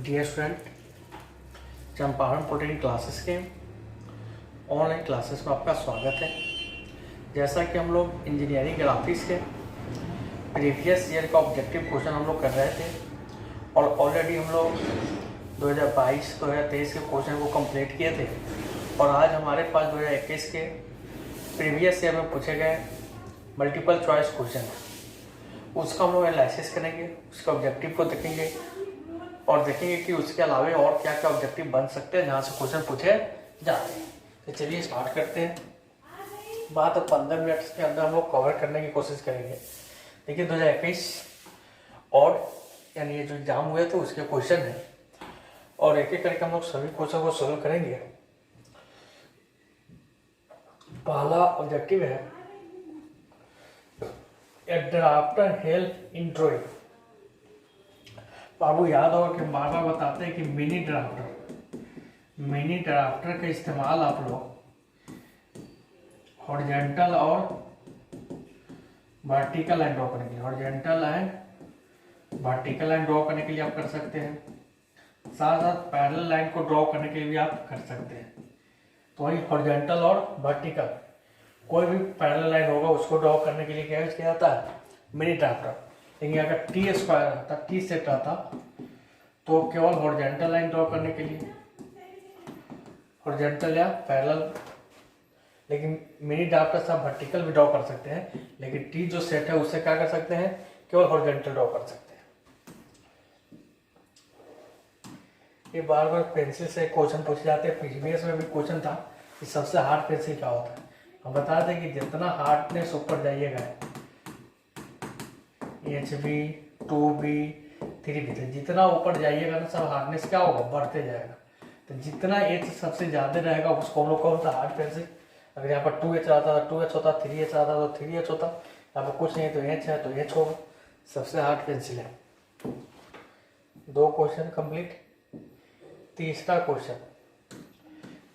Dear student, Champaran protein classes के online classes में आपका स्वागत है। जैसा कि हम लोग इंजीनियरिंग ग्राफिक्स के प्रीवियस ईयर का ऑब्जेक्टिव क्वेश्चन हम लोग कर रहे थे और ऑलरेडी हम लोग 2022-2023 के क्वेश्चन को कंप्लीट किए थे और आज हमारे पास 2021 के प्रीवियस ईयर में पूछे गए मल्टीपल चॉइस क्वेश्चन है, उसका हम लोग एनालिसिस करेंगे, उसके ऑब्जेक्टिव को देखेंगे और देखेंगे कि उसके अलावा और क्या क्या ऑब्जेक्टिव बन सकते हैं जहाँ से क्वेश्चन पूछे जाते हैं। तो चलिए स्टार्ट करते हैं। बात 15 मिनट के अंदर हम लोग कवर करने की कोशिश करेंगे। देखिए 2021 और यानी ये जो एग्जाम हुए थे उसके क्वेश्चन है और एक एक करके हम लोग सभी क्वेश्चन को सोल्व करेंगे। पहला ऑब्जेक्टिव है ए ड्राफ्टर हेल्प इन ड्राइंग। आपको याद होगा कि बार बार बताते हैं कि मिनी ड्राफ्टर का इस्तेमाल आप लोग हॉरिजॉन्टल और वर्टिकल लाइन ड्रॉ करने के लिए ड्रॉ करने के लिए आप कर सकते हैं, साथ साथ पैरेलल लाइन को ड्रॉ करने के लिए भी आप कर सकते हैं। तो वही हॉरिजॉन्टल और वर्टिकल कोई भी पैरेलल लाइन होगा उसको ड्रॉ करने के लिए क्या यूज किया जाता है, मिनी ड्राफ्टर। लेकिन अगर टी स्क्वायर रहता, टी सेट रहता तो केवल हॉरिजॉन्टल लाइन ड्रॉ करने के लिए हॉरिजॉन्टल या पैरेलल, लेकिन मिनी ड्राफ्टर से आप वर्टिकल भी ड्रॉ कर सकते हैं, लेकिन टी जो सेट है उससे क्या कर सकते हैं, केवल हॉरिजॉन्टल ड्रॉ कर सकते हैं। ये बार बार पेंसिल से क्वेश्चन पूछे जाते हैं। प्रीवियस में भी क्वेश्चन था कि सबसे हार्ड पेंसिल क्या होता है। हम बता दें कि जितना हार्डनेस ऊपर जाइएगा HB 2B 3B तक जितना ऊपर जाइएगा ना सब हार्डनेस क्या होगा, बढ़ते जाएगा। तो जितना H सबसे ज़्यादा रहेगा उसको हम लोग कौन सा हार्ड पेंसिल। अगर यहाँ पर 2H आता था 2H होता, 3H आता तो 3H होता, यहाँ पर कुछ नहीं तो H है तो H होगा, सबसे हार्ड पेंसिल है। 2 क्वेश्चन कंप्लीट। तीसरा क्वेश्चन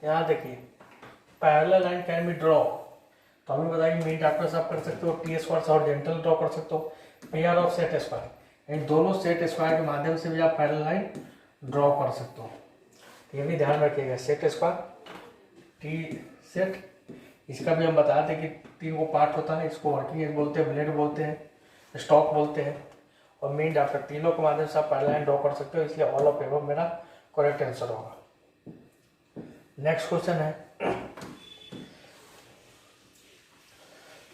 यहाँ देखिए, parallel line can be draw. तो हमें बताइए मिनी ड्राफ्टर से आप कर सकते हो, टी स्क्वायर से हॉरिजॉन्टल ड्रॉ कर सकते हो, पेयर ऑफ सेट स्क्वायर, इन दोनों सेट स्क्वायर के माध्यम से भी आप पैरेलल लाइन ड्रॉ कर सकते हो। तो ये भी ध्यान रखिएगा, सेट स्क्वायर टी सेट, इसका भी हम बताते हैं कि 3 को पार्ट होता है। इसको वर्किंग एज बोलते हैं, ब्लेड बोलते हैं, स्टॉक बोलते हैं और मिनी ड्राफ्टर, तीनों के माध्यम से आप पैरेलल लाइन ड्रॉ कर सकते हो। इसलिए ऑल ऑफ एबव मेरा करेक्ट आंसर होगा। नेक्स्ट क्वेश्चन है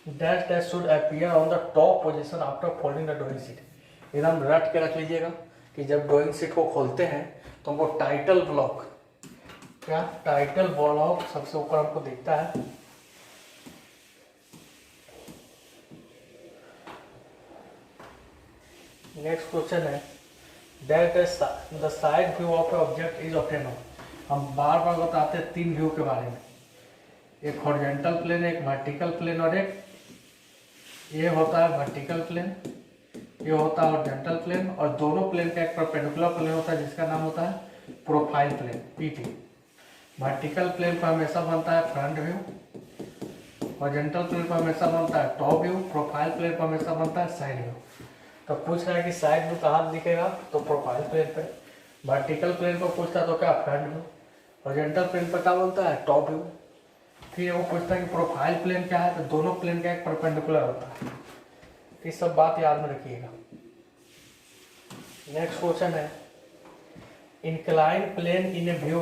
dash dash should appear on the top position after folding the drawing sheet. एकदम रट के रख लीजिएगा कि जब ड्राइंग शीट को खोलते हैं तो हमको टाइटल ब्लॉक सबसे ऊपर हमको दिखता है। नेक्स्ट क्वेश्चन है that the side view of object is obtain. हम बार बार बताते हैं 3 व्यू के बारे में, एक हॉरिजॉन्टल प्लेन, एक वर्टिकल प्लेन और एक ये होता है वर्टिकल प्लेन, ये होता है हॉरिजॉन्टल प्लेन और दोनों प्लेन का एक परपेंडिकुलर प्लेन होता है जिसका नाम होता है profile plane PT। Vertical plane पर हमेशा बनता है फ्रंट व्यू, हॉरिजॉन्टल प्लेन पर हमेशा बनता है टॉप व्यू, प्रोफाइल प्लेन पर हमेशा बनता है साइड व्यू। तो पूछ रहा है कि साइड व्यू कहाँ दिखेगा, तो प्रोफाइल प्लेन पे। वर्टिकल प्लेन पर पूछता है तो क्या, फ्रंट व्यू। हॉरिजॉन्टल प्लेन पर क्या बनता है, टॉप व्यू। फिर वो पूछता है कि प्रोफाइल प्लेन क्या है, तो दोनों प्लेन का एक परपेंडिकुलर होता है। ये सब बात याद में रखिएगा। नेक्स्ट क्वेश्चन है incline plane in a view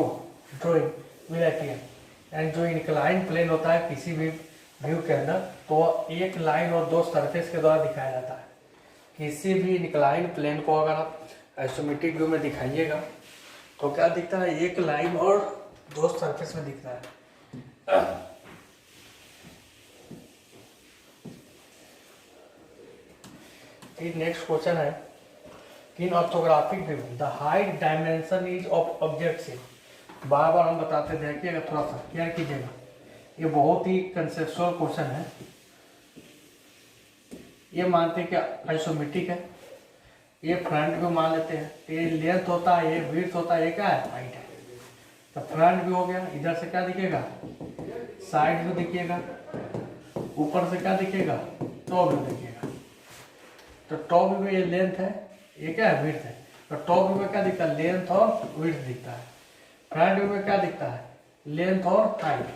drawing will appear. यानी जो इंक्लाइन प्लेन होता है किसी भी व्यू के अंदर तो एक लाइन और 2 सरफेस के द्वारा दिखाया जाता है। किसी भी इंक्लाइन प्लेन को अगर आप आइसोमेट्रिक व्यू में दिखाइएगा तो क्या दिखता है, एक लाइन और 2 सरफेस में दिखता है। नेक्स्ट क्वेश्चन है in orthographic view the height dimension is of object से। बार बार हम बताते थे कि अगर थोड़ा सा केयर कीजिएगा, ये बहुत ही कंसेप्चुअल क्वेश्चन है। ये मानते हैं कि आइसोमेट्रिक है, ये फ्रंट व्यू मान लेते हैं, ये लेंथ होता है, ये विड्थ होता है, ये क्या है, हाइट है। तो फ्रंट व्यू हो गया, इधर से क्या दिखेगा, साइड व्यू दिखेगा, ऊपर से क्या दिखेगा, टॉप व्यू दिखेगा। तो टॉप व्यू में ये लेंथ है, ये क्या है, विड्थ है। तो टॉप व्यू में क्या दिखता है, लेंथ और विड्थ दिखता है। फ्रंट व्यू में क्या दिखता है, लेंथ और हाइट।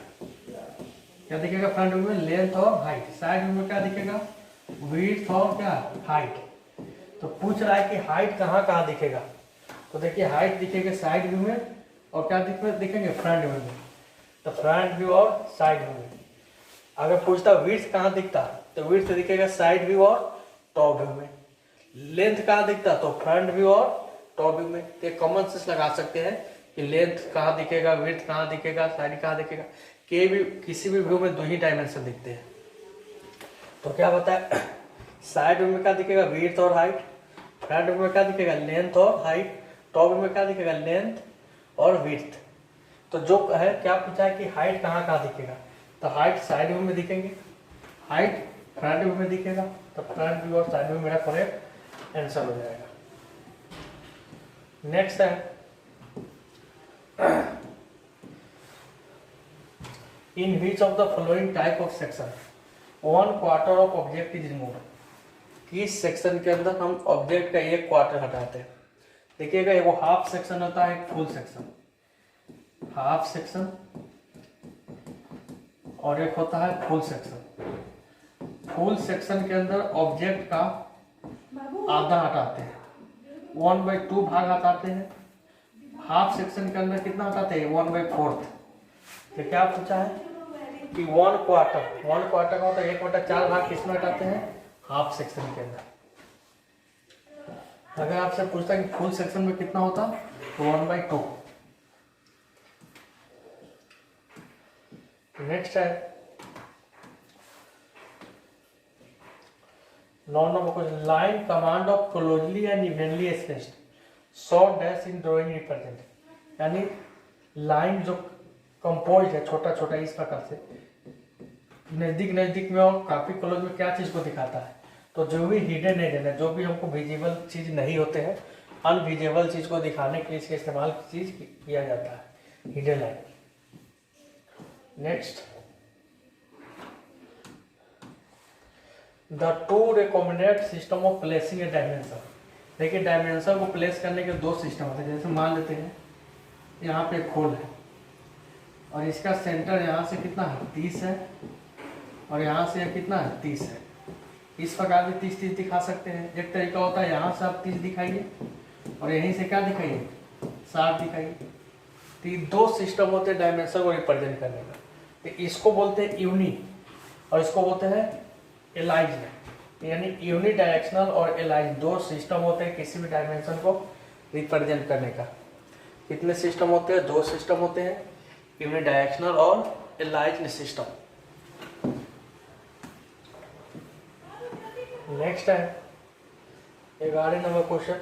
क्या दिखेगा फ्रंट व्यू में, लेंथ और हाइट। साइड व्यू में क्या दिखेगा, विड्थ और क्या, हाइट। तो पूछ रहा है कि हाइट कहाँ कहाँ दिखेगा, तो देखिए हाइट दिखेगा साइड व्यू में और क्या दिखेंगे फ्रंट व्यू में। तो फ्रंट व्यू और साइड व्यू में। अगर पूछता विड्थ कहाँ दिखता, तो विड्थ दिखेगा साइड व्यू और टॉप व्यू में। लेंथ कहाँ दिखता, तो फ्रंट व्यू और टॉप व्यू में। तो कॉमन सेंस लगा सकते हैं कि लेंथ कहाँ दिखेगा, विड्थ कहाँ दिखेगा, साइड कहाँ दिखेगा। किसी भी व्यू में दो ही डायमेंशन दिखते हैं। तो क्या बताया, साइड व्यू में क्या दिखेगा, विड्थ और हाइट। फ्रंट व्यू में क्या दिखेगा, लेंथ और हाइट। टॉप व्यू में क्या दिखेगा, लेंथ और विड्थ। तो जो है क्या पूछा है कि हाइट कहाँ कहाँ दिखेगा, तो हाइट साइड व्यू में दिखेंगे, हाइट फ्रंट व्यू में दिखेगा। तो फ्रंट व्यू और साइड व्यू मेरा करेक्ट आंसर हो जाएगा। नेक्स्ट है, in which of the following type of section 1/4 of object is remove. किस सेक्शन के अंदर हम ऑब्जेक्ट का 1/4 हटाते हैं। देखिएगा, एक वो हाफ सेक्शन होता है, एक फुल सेक्शन। हाफ सेक्शन और एक होता है फुल सेक्शन। फुल सेक्शन के अंदर ऑब्जेक्ट का आधा हटाते हैं, 1/2 भाग हटाते हैं। हाफ सेक्शन के अंदर कितना हटाते हैं, 1/4। तो क्या पूछा है कि 1/4 का होता है 1/4 भाग किसमें हटाते हैं, हाफ सेक्शन के अंदर। अगर आपसे पूछता है कि फुल सेक्शन में कितना होता, तो 1/2। नेक्स्ट है, 9 number question, line command of closely and evenly spaced short dash in drawing represent. यानी लाइन जो कंपोज है छोटा छोटा इस प्रकार से, नजदीक नजदीक में और काफी क्लोज में क्या चीज को दिखाता है, तो जो भी हिडन है, जो भी हमको विजिबल चीज नहीं होते हैं, अनविजिबल चीज को दिखाने के लिए इसका इस्तेमाल किया जाता है, hidden line. Next, the two recommended system of placing A dimension. देखिए डायमेंशन को प्लेस करने के दो सिस्टम होते हैं। जैसे मान लेते हैं यहाँ पे खोल है और इसका सेंटर यहाँ से कितना है, 30 है, और यहाँ से कितना है, 30 है। इस प्रकार भी 30 दिखा सकते हैं। एक तरीका होता है यहाँ से आप 30 दिखाइए और यहीं से क्या दिखाइए, 60 दिखाइए। तो ये दो सिस्टम होते हैं डायमेंशन को रिप्रेजेंट करने का। तो इसको बोलते हैं यूनि और इसको बोलते हैं एलाइज। यानी यूनि डायरेक्शनल और एलाइज दो सिस्टम होते हैं किसी भी डायमेंशन को रिप्रेजेंट करने का। कितने सिस्टम होते हैं, दो सिस्टम होते हैं, यूनि डायरेक्शनल और एलाइज सिस्टम। नेक्स्ट है 11 number question,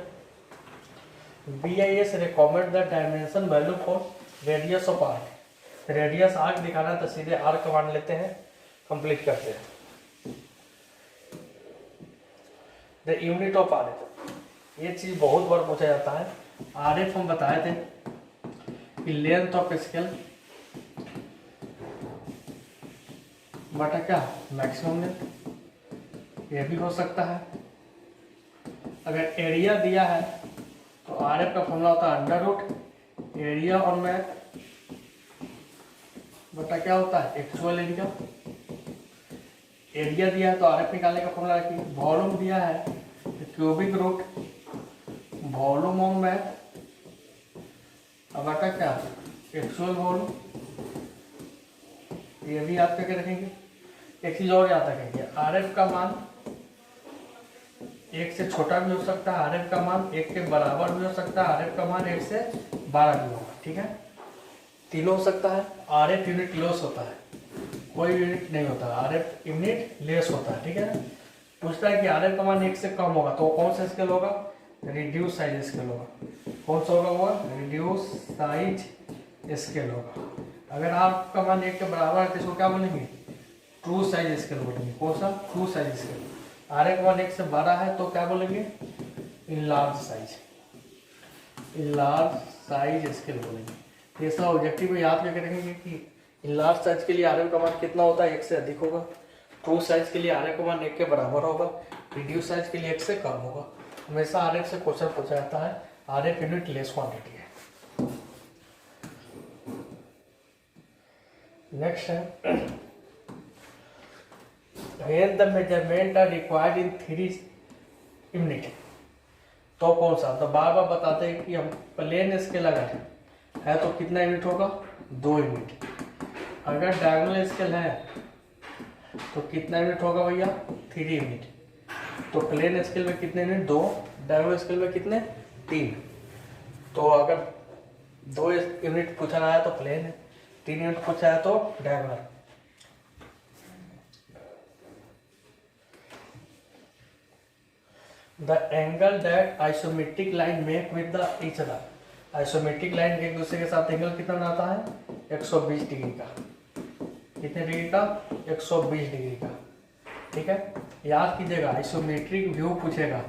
BIS recommend the dimension value for radius of arc. Radius arc दिखाना तो सीधे आर्क मान लेते हैं, कंप्लीट करते हैं। द यूनिट ऑफ RF, ये चीज बहुत बार पूछा जाता है। RF हम बताए थे कि लेंथ ऑफ स्केल बटा क्या, मैक्सिमम लेंथ। ये भी हो सकता है। अगर एरिया दिया है तो RF का फॉर्मूला होता है अंडर रूट एरिया और मैप बटा क्या होता है, एक्चुअल एरिया। एरिया दिया है तो RF निकालने का फॉर्मूला रखिए। वॉल्यूम दिया है तो cubic root volume on map अब बटा क्या, एक्चुअल वॉल्यूम। ये भी याद करके रखेंगे। एक चीज और याद रखेंगे, RF का मान 1 से छोटा भी हो सकता है, RF का मान 1 के बराबर भी हो सकता है, RF का मान 1 से 12 भी होगा। ठीक है, तीनों हो सकता है। RF यूनिट लॉस होता है, कोई यूनिट नहीं होता, RF यूनिट लेस होता है। ठीक है, पूछता है कि RF का मान 1 से कम होगा तो कौन सा स्केल होगा, रिड्यूस साइज स्केल होगा। कौन सा होगा वो, रिड्यूस साइज स्केल होगा। अगर आपका मान 1 के बराबर है तो इसको क्या बोलेंगे, ट्रू साइज स्केल बोलेंगे। कौन सा, ट्रू साइज स्केल। RF का मान 1 से बड़ा है तो क्या बोलेंगे, enlarge size, enlarge size scale बोलेंगे। ये सब ऑब्जेक्टिव में याद करके रखेंगे कि इनलार्ज साइज के लिए RF का मान कितना होता है, 1 से अधिक होगा। ट्रू साइज के लिए RF का मान 1 के बराबर होगा। रिड्यूस साइज के लिए 1 से कम होगा। हमेशा RF से क्वेश्चन पूछा जाता है, RF यूनिट लेस क्वांटिटी है। नेक्स्ट है when the measurement are required in 3 unit, तो कौन सा, तो बार बार बताते हैं कि हम प्लेन स्केल अगर है तो कितना यूनिट होगा, 2 यूनिट। अगर डायगोनल स्केल है तो कितना यूनिट होगा भैया, 3 यूनिट। तो प्लेन स्केल में कितने यूनिट, 2, डायगोनल स्केल में कितने, 3। तो अगर 2 यूनिट पूछा है तो प्लेन है, 3 यूनिट पूछा है तो diagonal. The angle that isometric line make with the each other, isometric line एक दूसरे के साथ एंगल कितना बनाता है, 120 डिग्री का। कितने डिग्री का, 120 डिग्री का। ठीक है, याद कीजिएगा आइसोमेट्रिक व्यू पूछेगा।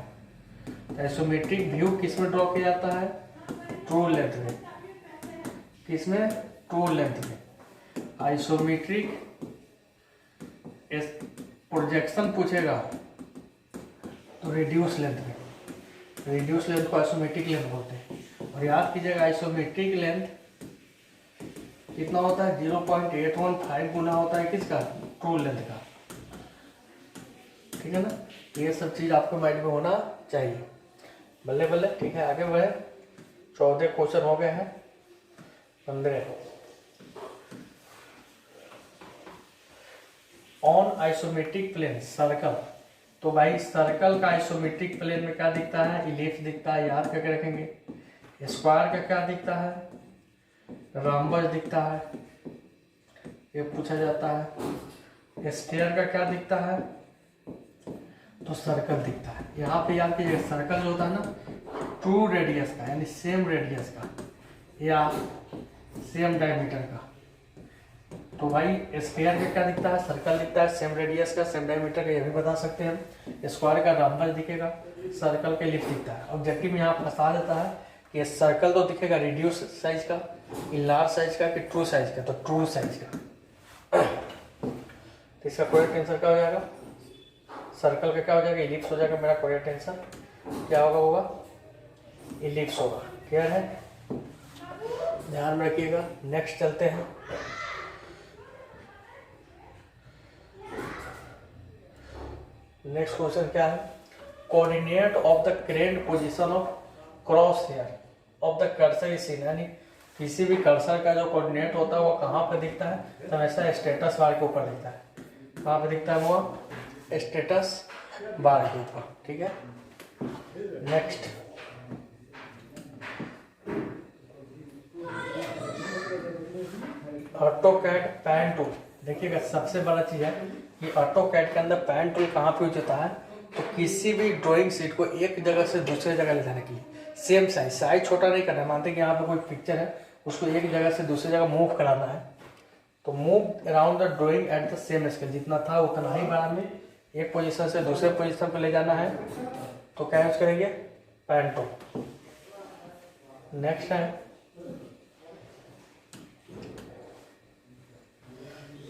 आइसोमेट्रिक व्यू किस में ड्रॉ किया जाता है, ट्रू लेंथ में। किसमें, ट्रू लेंथ में। आइसोमेट्रिक प्रोजेक्शन पूछेगा तो रिड्यूस लेंथ में। रिड्यूस लेंथ को आइसोमेट्रिक लेंथ बोलते हैं। और याद कीजिएगा आइसोमेट्रिक लेंथ कितना होता है, 0.815 गुना होता है किसका, ट्रू लेंथ का। ठीक है ना, ये सब चीज आपके माइंड में होना चाहिए। बल्ले बल्ले, ठीक है, आगे बढ़े। 14 क्वेश्चन हो गए हैं, 15। ऑन आइसोमेट्रिक प्लेन सर्कल, तो भाई सर्कल का आइसोमेट्रिक प्लेन में क्या दिखता है, इलिप्स दिखता है, याद करके रखेंगे। स्क्वायर का क्या दिखता है, रॉम्बस दिखता है, ये पूछा जाता है। स्फीयर का क्या दिखता है, तो सर्कल दिखता है। यहाँ पे याद कीजिए सर्कल जो होता है ना, ट्रू रेडियस का, यानी सेम रेडियस का या सेम डायमीटर का। तो भाई स्फीयर का क्या दिखता है, सर्कल दिखता है, सेम रेडियस का, सेम डायमीटर का, ये भी बता सकते हैं हम। स्क्वायर का रॉम्बस दिखेगा, सर्कल का इलिप्स दिखता है। ऑब्जेक्टिव में यहाँ फंसा देता है कि सर्कल तो दिखेगा रिड्यूस साइज का, लार्ज साइज का, कि ट्रू साइज का, तो ट्रू साइज का। तो इसका करेक्ट आंसर क्या हो जाएगा, सर्कल का क्या हो जाएगा, इलिप्स हो जाएगा। मेरा करेक्ट आंसर क्या होगा, इलिप्स होगा। क्लियर है, ध्यान में रखिएगा। नेक्स्ट चलते हैं। नेक्स्ट क्वेश्चन क्या है, coordinate of the current position of cross hair of the cursor is seen, यानी किसी भी कर्सर का जो कोऑर्डिनेट होता है वो कहाँ पे दिखता है, तो हमेशा स्टेटस बार के ऊपर दिखता है। कहाँ पे दिखता है वो, स्टेटस बार के ऊपर। ठीक है, नेक्स्ट ऑटोकैड पैन टूल। देखिएगा सबसे बड़ा चीज है कि ऑटोकैड के अंदर पैन टूल कहाँ पे यूज होता है, तो किसी भी ड्राइंग शीट को एक जगह से दूसरे जगह ले जाने के लिए। सेम साइज छोटा नहीं करना है। मानते हैं कि यहाँ पे कोई पिक्चर है, उसको एक जगह से दूसरी जगह मूव कराना है, तो move around the drawing at the same scale, जितना था उतना ही बड़ा में एक पोजीशन से दूसरे पोजीशन पे ले जाना है, तो क्या यूज करेंगे, पैन टूल। नेक्स्ट है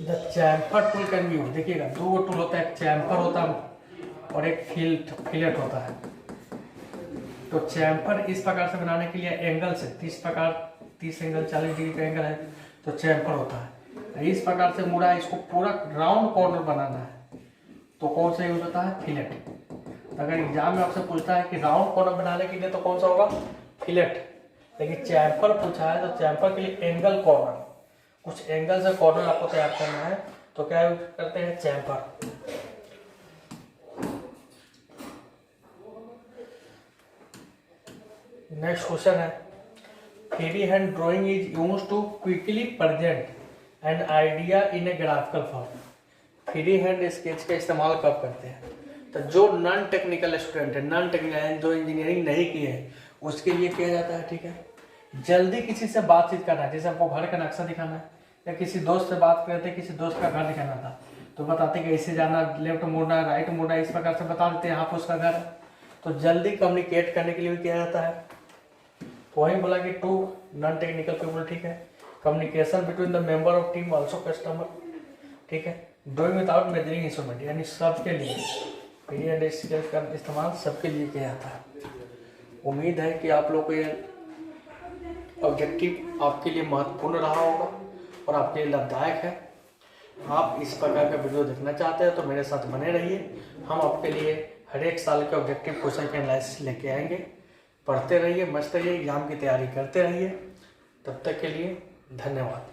the chamfer tool can be use. देखिएगा 2 टूल होता है, एक चैम्फर होता है और एक फिलेट होता है। तो चैम्फर इस प्रकार से बनाने के लिए एंगल से 30 एंगल 40 डिग्री का एंगल है तो चैम्फर होता है। इस प्रकार से मुड़ा, इसको पूरा राउंड कॉर्नर बनाना है तो कौन सा यूज होता है, फिलेट। तो अगर एग्जाम में आपसे पूछता है कि राउंड कॉर्नर बनाने के लिए तो कौन सा होगा, फिलेट। लेकिन चैम्फर पूछा है तो चैम्फर के लिए एंगल कॉर्नर, कुछ एंगल से कॉर्नर आपको तैयार करना है, तो क्या यूज करते हैं, चैम्फर। नेक्स्ट क्वेश्चन है free hand drawing is used to quickly present an idea in a graphical form. Free hand sketch का इस्तेमाल कब करते हैं, तो जो नॉन टेक्निकल स्टूडेंट है, नॉन टेक्निकल जो इंजीनियरिंग नहीं किए हैं उसके लिए किया जाता है। ठीक है, जल्दी किसी से बातचीत करना है, जैसे आपको घर का नक्शा दिखाना है या किसी दोस्त से बात करते, किसी दोस्त का घर दिखाना था तो बताते कि ऐसे जाना, लेफ्ट मुड़ना, राइट मुड़ना, इस प्रकार से बता देते हैं यहाँ पर उसका घर है। तो जल्दी कम्युनिकेट करने के लिए भी किया जाता है। तो वही बोला कि टू नॉन टेक्निकल पीपल। ठीक है, communication between the member of team also customer. ठीक है, ड्राइंग विदाउट मेजरिंग इंस्ट्रूमेंट, यानी सबके लिए फ्री हैंड स्केच का इस्तेमाल सबके लिए किया जाता है। उम्मीद है कि आप लोग को ये ऑब्जेक्टिव आपके लिए महत्वपूर्ण रहा होगा और आपके लिए लाभदायक है। आप इस प्रकार का वीडियो देखना चाहते हैं तो मेरे साथ बने रहिए। हम आपके लिए हर एक साल के ऑब्जेक्टिव क्वेश्चन के एनालिसिस लेके आएंगे। पढ़ते रहिए, मस्त रहिए, एग्जाम की तैयारी करते रहिए। तब तक के लिए धन्यवाद।